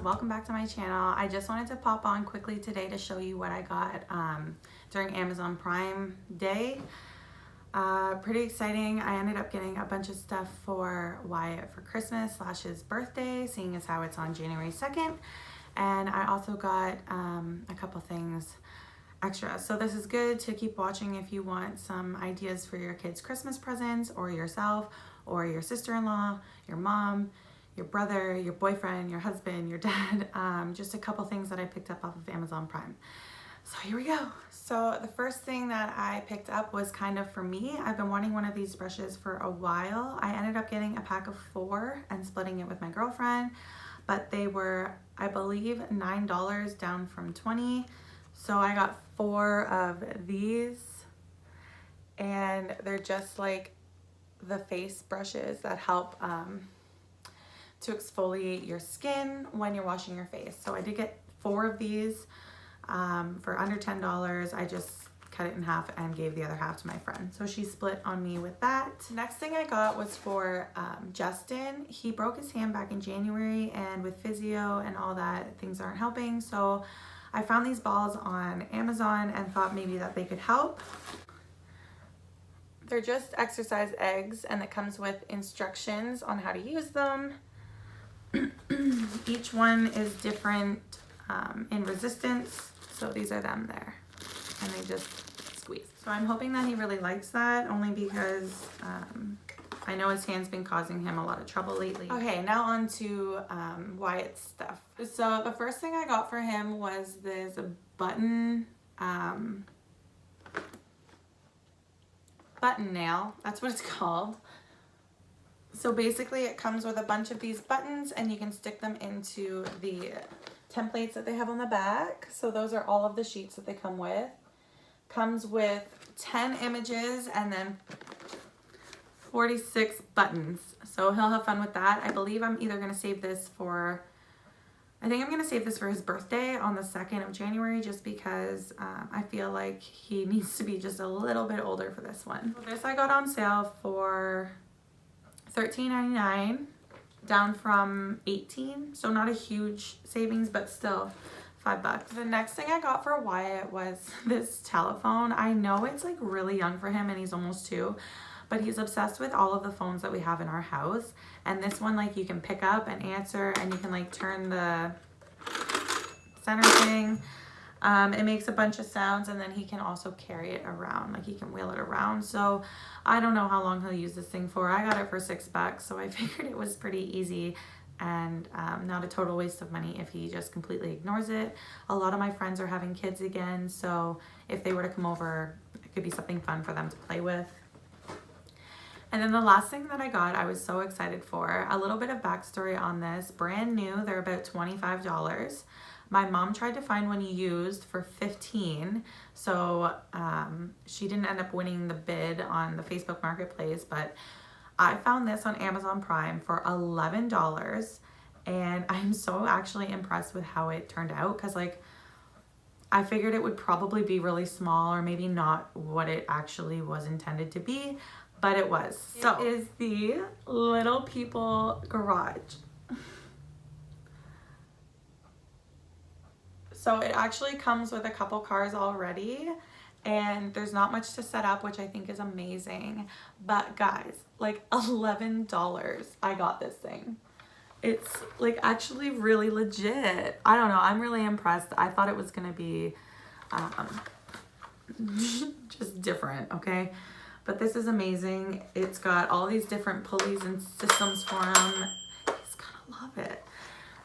welcome back to my channel. I just wanted to pop on quickly today to show you what I got during Amazon Prime Day. Pretty exciting. I ended up getting a bunch of stuff for Wyatt for Christmas / his birthday, seeing as how it's on January 2nd. And I also got a couple things extra. So this is good to keep watching if you want some ideas for your kids' Christmas presents, or yourself, or your sister-in-law, your mom, your brother, your boyfriend, your husband, your dad. Just a couple things that I picked up off of Amazon Prime. So here we go. So the first thing that I picked up was kind of for me. I've been wanting one of these brushes for a while. I ended up getting a pack of 4 and splitting it with my girlfriend, but they were, I believe, $9 down from $20. So I got 4 of these, and they're just like the face brushes that help to exfoliate your skin when you're washing your face. So I did get 4 of these for under $10. I just cut it in half and gave the other half to my friend. So she split on me with that. Next thing I got was for Justin. He broke his hand back in January, and with physio and all that, things aren't helping. So I found these balls on Amazon and thought maybe that they could help. They're just exercise eggs, and it comes with instructions on how to use them. Each one is different in resistance. So these are them there, and they just squeeze. So I'm hoping that he really likes that, only because I know his hand's been causing him a lot of trouble lately. Okay, now on to Wyatt's stuff. So the first thing I got for him was this button nail. That's what it's called. So basically it comes with a bunch of these buttons, and you can stick them into the templates that they have on the back. So those are all of the sheets that they come with. Comes with 10 images and then 46 buttons. So he'll have fun with that. I believe I'm either going to save this for, I think I'm going to save this for his birthday on the 2nd of January, just because I feel like he needs to be just a little bit older for this one. So this I got on sale for $13.99, down from $18. So not a huge savings, but still $5. The next thing I got for Wyatt was this telephone. I know it's like really young for him and he's almost 2, but he's obsessed with all of the phones that we have in our house. And this one, like, you can pick up and answer, and you can like turn the center thing. It makes a bunch of sounds, and then he can also carry it around, like he can wheel it around. So I don't know how long he'll use this thing for. I got it for $6, so I figured it was pretty easy and not a total waste of money if he just completely ignores it. A lot of my friends are having kids again, so if they were to come over, it could be something fun for them to play with. And then the last thing that I got, I was so excited for. A little bit of backstory on this. Brand new, they're about $25. My mom tried to find one used for $15, so she didn't end up winning the bid on the Facebook Marketplace, but I found this on Amazon Prime for $11, and I'm so actually impressed with how it turned out, because like I figured it would probably be really small, or maybe not what it actually was intended to be, but it was. So it is the Little People Garage. So it actually comes with a couple cars already, and there's not much to set up, which I think is amazing. But guys, like $11, I got this thing. It's like actually really legit. I don't know, I'm really impressed. I thought it was gonna be just different, okay? But this is amazing. It's got all these different pulleys and systems for him. He's gonna love it.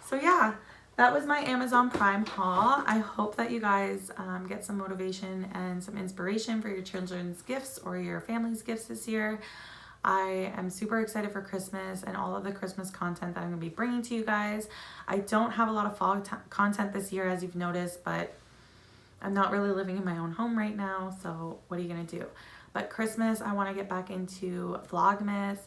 So yeah, that was my Amazon Prime haul. I hope that you guys get some motivation and some inspiration for your children's gifts or your family's gifts this year. I am super excited for Christmas and all of the Christmas content that I'm gonna be bringing to you guys. I don't have a lot of fall content this year, as you've noticed, but I'm not really living in my own home right now, so what are you gonna do? But Christmas, I wanna get back into Vlogmas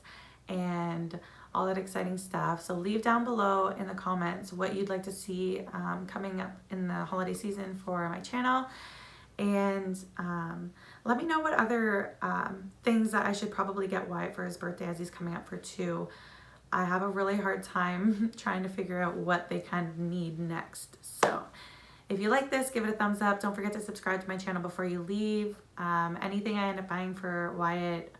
and all that exciting stuff. So leave down below in the comments what you'd like to see coming up in the holiday season for my channel. And let me know what other things that I should probably get Wyatt for his birthday, as he's coming up for 2. I have a really hard time trying to figure out what they kind of need next. So if you like this, give it a thumbs up. Don't forget to subscribe to my channel before you leave. Anything I end up buying for Wyatt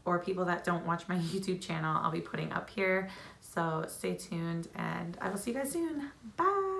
or people that don't watch my YouTube channel, I'll be putting up here. So stay tuned and I will see you guys soon. Bye.